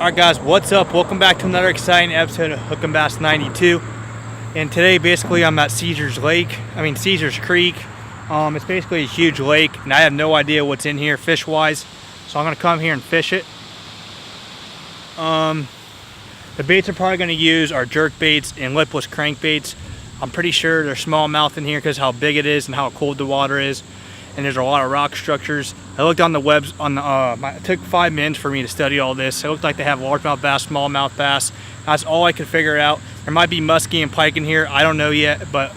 Alright guys, what's up? Welcome back to another exciting episode of Hookin' Bass 92. And today basically I'm at Caesars Creek. It's basically a huge lake and I have no idea what's in here fish wise. So I'm gonna come here and fish it. The baits I'm probably gonna use are jerk baits and lipless crankbaits. I'm pretty sure they're smallmouth in here because how big it is and how cold the water is. And there's a lot of rock structures. I looked on the webs on the it took 5 minutes for me to study all this. It looked like they have largemouth bass, smallmouth bass. That's all I could figure out. There might be muskie and pike in here. I don't know yet, but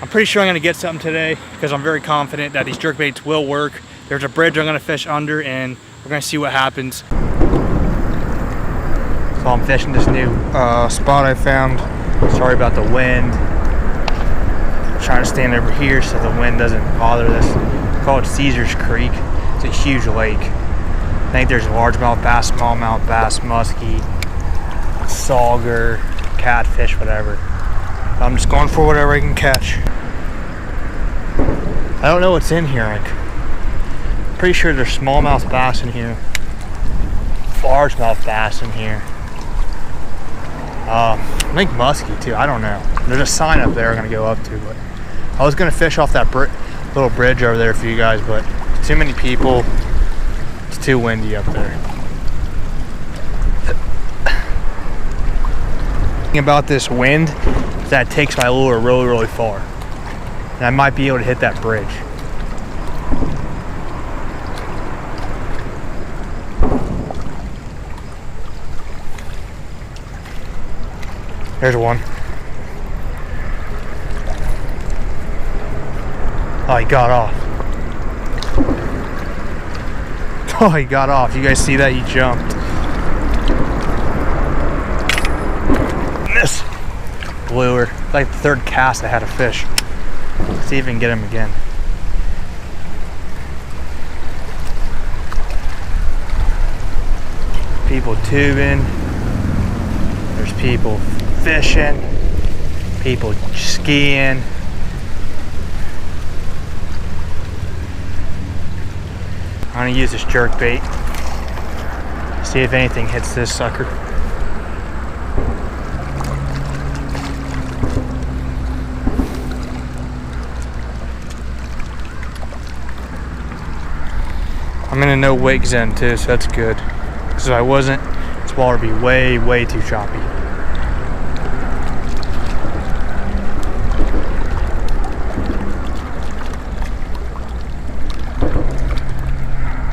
I'm pretty sure I'm gonna get something today because I'm very confident that these jerk baits will work. There's a bridge I'm gonna fish under and we're gonna see what happens. So I'm fishing this new spot I found. Sorry about the wind. I'm trying to stand over here so the wind doesn't bother this. It's called Caesars Creek. It's a huge lake. I think there's largemouth bass, smallmouth bass, muskie, sauger, catfish, whatever. I'm just going for whatever I can catch. I don't know what's in here. I'm pretty sure there's smallmouth bass in here, largemouth bass in here. I think muskie too. I don't know. There's a sign up there I'm gonna go up to, but I was gonna fish off that little bridge over there for you guys, but too many people. It's too windy up there. The thing about this wind is that it takes my lure really, really far, and I might be able to hit that bridge. There's one. Oh, he got off. Oh, he got off. You guys see that? He jumped. Miss. Blew her. It's like the third cast I had a fish. Let's see if we can get him again. People tubing. There's people fishing, people skiing. I'm gonna use this jerk bait. See if anything hits this sucker. I'm in a no wake zone too, so that's good. Because if I wasn't, this water would be way, way too choppy.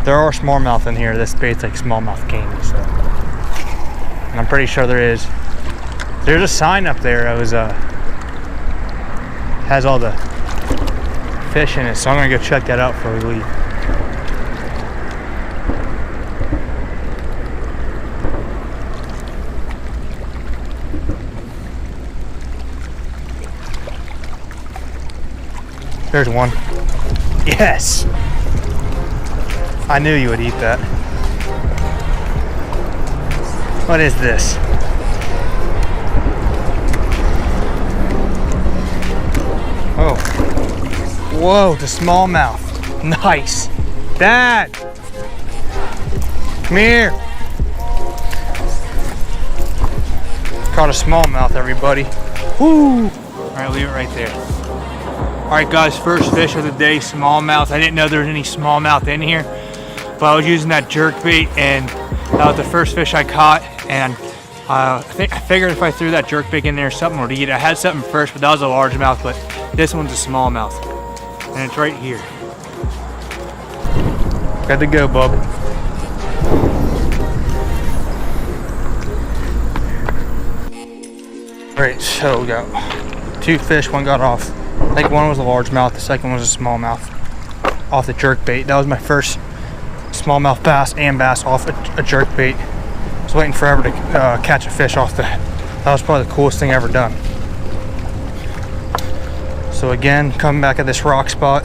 There are smallmouth in here. This bait's like smallmouth candy, so. And I'm pretty sure there is. There's a sign up there that was has all the fish in it, so I'm gonna go check that out before we leave. There's one. Yes! I knew you would eat that. What is this? Oh. Whoa, the smallmouth. Nice. Dad! Come here. Caught a smallmouth, everybody. Woo! Alright, leave it right there. Alright guys, first fish of the day, smallmouth. I didn't know there was any smallmouth in here, but I was using that jerk bait and that was the first fish I caught, and I figured if I threw that jerk bait in there, something would eat. I had something first, but that was a largemouth, but this one's a smallmouth. And it's right here. Got to go, bub. Alright, so we got 2 fish, one got off. I think one was a largemouth, the second one was a smallmouth off the jerk bait. That was my first smallmouth bass and bass off a jerk bait. I was waiting forever to catch a fish off that. That was probably the coolest thing I've ever done. So again, coming back at this rock spot,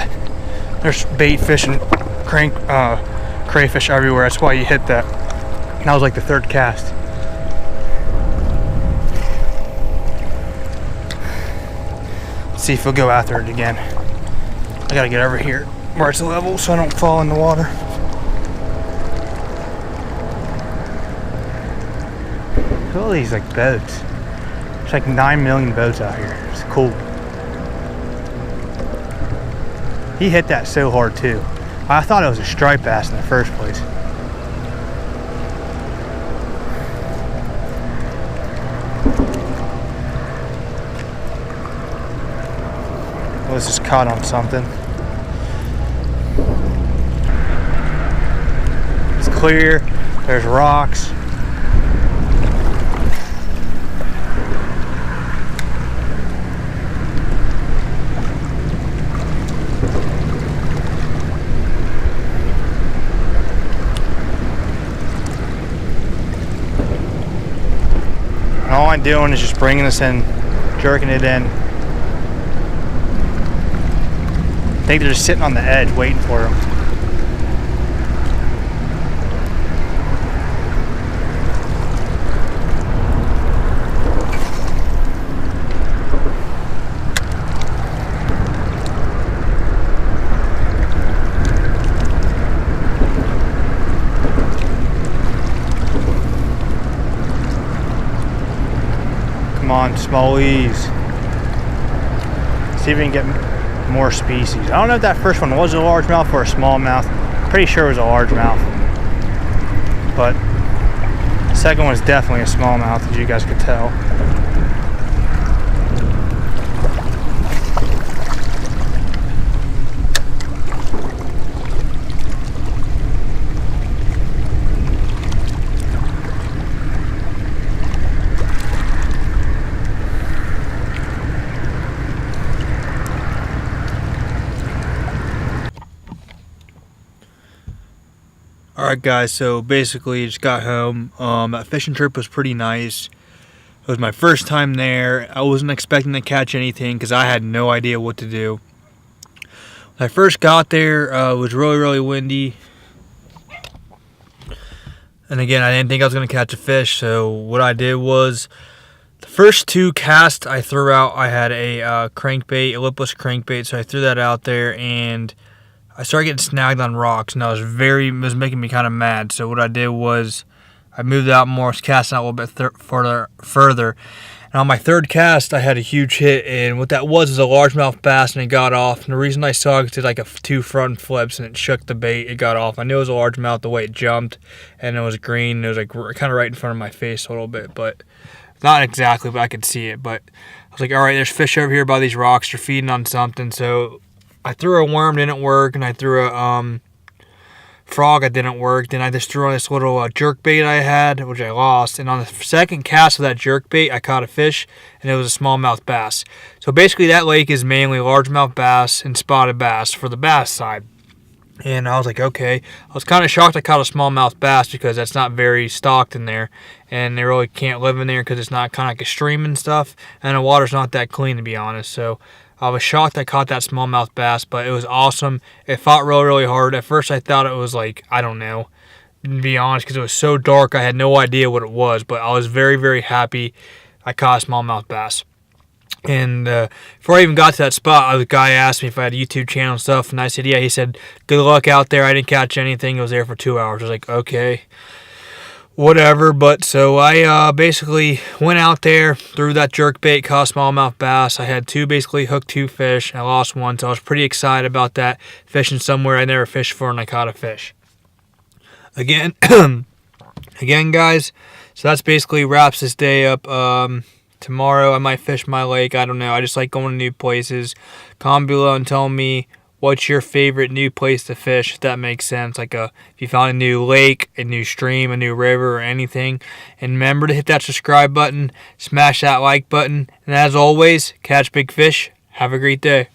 there's bait fish and crayfish everywhere. That's why you hit that. And that was like the third cast. See if we'll go after it again. I gotta get over here where it's level so I don't fall in the water. at all these like boats. There's like 9 million boats out here. It's cool. He hit that so hard too. I thought it was a striped bass in the first place. Well, this is caught on something. It's clear. There's rocks. And all I'm doing is just bringing this in, jerking it in. I think they're just sitting on the edge waiting for him. Come on, smallies. See if we can get more species. I don't know if that first one was a largemouth or a smallmouth. Pretty sure it was a largemouth. But the second one was definitely a smallmouth, as you guys could tell. Alright guys, so basically just got home. That fishing trip was pretty nice. It was my first time there. I wasn't expecting to catch anything because I had no idea what to do. When I first got there, it was really windy. And again, I didn't think I was going to catch a fish, so what I did was the first 2 casts I threw out, I had a crankbait, a lipless crankbait, so I threw that out there and I started getting snagged on rocks, and it was making me kind of mad. So what I did was I moved out more, casting out a little bit further. And on my 3rd cast, I had a huge hit, and what that was is a largemouth bass, and it got off. And the reason I saw it did like 2 front flips, and it shook the bait. It got off. I knew it was a largemouth the way it jumped, and it was green. It was like kind of right in front of my face a little bit, but not exactly, but I could see it. But I was like, all right, there's fish over here by these rocks. They're feeding on something, so I threw a worm, didn't work, and I threw a frog, it didn't work. Then I just threw on this little jerk bait I had, which I lost. And on the 2nd cast of that jerk bait, I caught a fish, and it was a smallmouth bass. So basically, that lake is mainly largemouth bass and spotted bass for the bass side. And I was like, okay. I was kind of shocked I caught a smallmouth bass because that's not very stocked in there, and they really can't live in there because it's not kind of like a stream and stuff, and the water's not that clean, to be honest. So I was shocked I caught that smallmouth bass, but it was awesome. It fought really hard. At first, I thought it was like, I don't know, to be honest, because it was so dark, I had no idea what it was, but I was very happy I caught a smallmouth bass. And before I even got to that spot, a guy asked me if I had a YouTube channel and stuff, and I said, yeah. He said, good luck out there. I didn't catch anything. I was there for 2 hours. I was like, okay, whatever. But so I basically went out there, threw that jerk bait, caught a smallmouth bass. I had basically hooked 2 fish. I lost 1, so I was pretty excited about that, fishing somewhere I never fished for, and I caught a fish. Again, guys, so that's basically wraps this day up. Tomorrow I might fish my lake. I don't know. I just like going to new places. Comment below and tell me what's your favorite new place to fish, if that makes sense. Like if you found a new lake, a new stream, a new river, or anything. And remember to hit that subscribe button, smash that like button, and as always, catch big fish. Have a great day.